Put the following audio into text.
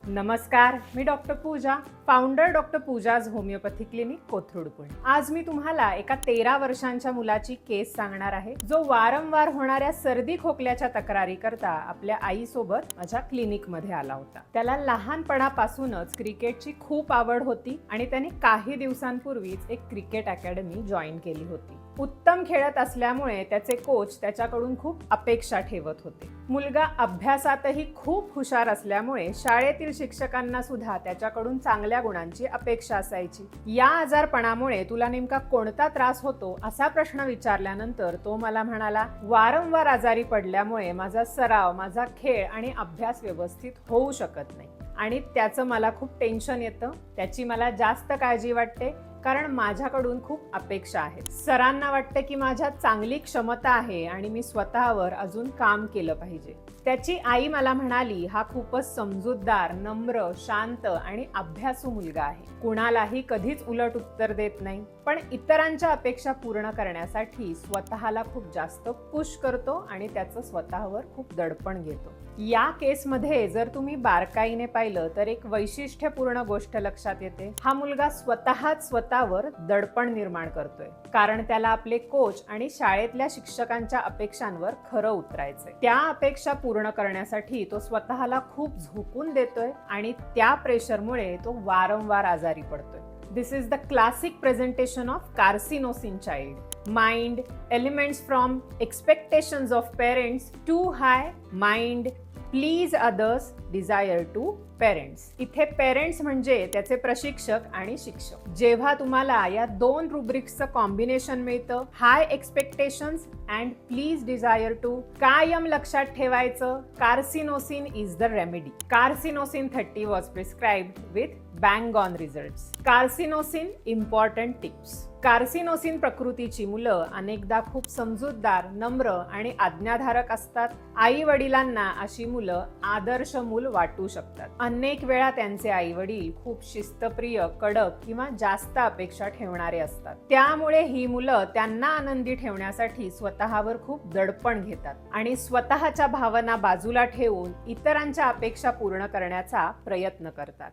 नमस्कार, मी doctor Pooja, founder doctor Pooja's homoeopathy clinic, Kothrud, Pune. आज मी तुम्हाला एका 13 वर्षांच्या मुलाची केस सांगणार आहे, जो वारंवार होणाऱ्या सर्दी खोकल्याच्या तक्रारी करता आपल्या आईसोबत माझ्या क्लिनिकमध्ये आला होता. त्याला लहानपणापासूनच क्रिकेटची खूप आवड होती आणि त्याने काही दिवसांपूर्वीच एक क्रिकेट अकॅडमी जॉईन केली होती. उत्तम खेळत असल्यामुळे त्याचे कोच त्याच्याकडून खूप अपेक्षा ठेवत होते. मुलगा अभ्यासातही खूप हुशार असल्यामुळे शाळेतील शिक्षकांना सुद्धा त्याच्याकडून चांगल्या गुणांची अपेक्षा असायची. या आजारपणामुळे तुला नेमका कोणता त्रास होतो असा प्रश्न विचारल्यानंतर तो मला म्हणाला, वारंवार आजारी पडल्यामुळे माझा सराव, माझा खेळ आणि अभ्यास व्यवस्थित होऊ शकत नाही आणि त्याचं मला खूप टेन्शन येतं. त्याची मला जास्त काळजी वाटते कारण माझ्याकडून खूप अपेक्षा आहेत. सरांना वाटतं की माझ्यात चांगली क्षमता आहे आणि मी स्वतःवर अजून काम केलं पाहिजे. त्याची आई मला म्हणाली, हा खूपच समजूतदार, नम्र, शांत आणि अभ्यासू मुलगा आहे. कुणालाही कधीच उलट उत्तर देत नाही, पण इतरांच्या अपेक्षा पूर्ण करण्यासाठी स्वतःला खूप जास्त पुश करतो आणि त्याचं स्वतःवर खूप दडपण घेतो. या केसमध्ये जर तुम्ही बारकाईने पाहिलं तर एक वैशिष्ट्यपूर्ण गोष्ट लक्षात येते. हा मुलगा स्वतःवर दडपण निर्माण करतोय कारण त्याला आपले कोच आणि शाळेतल्या शिक्षकांच्या अपेक्षांवर खरं उतरायचंय. त्या अपेक्षा पूर्ण करण्यासाठी तो स्वतःला खूप झोकून देतोय आणि त्या प्रेशरमुळे तो वारंवार आजारी पडतोय. This is the classic presentation of carcinosin child. Mind, elements from expectations of parents, too high, mind, please others, desire to parents. इथे पेरेंट्स म्हणजे त्याचे प्रशिक्षक आणि शिक्षक. जेव्हा तुम्हाला या दोन रुब्रिक्सचं कॉम्बिनेशन मिळतं, high expectations and please desire to, कायम लक्षात ठेवायचं, carcinosin is the remedy. Carcinosin 30 was prescribed with bang on results. Carcinosin important tips. Carcinosin प्रकृतीची मुलं अनेकदा खूप समजूतदार, नम्र आणि आज्ञाधारक असतात. आई वडिलांना अशी मुलं आदर्श मूल वाटू शकतात. अनेक वेळा त्यांचे आई वडील खूप शिस्तप्रिय, कडक किंवा जास्त अपेक्षा ठेवणारे असतात. त्यामुळे ही मुलं त्यांना आनंदी ठेवण्यासाठी स्वतःवर खूप दडपण घेतात आणि स्वतःच्या भावना बाजूला ठेवून इतरांच्या अपेक्षा पूर्ण करण्याचा प्रयत्न करतात.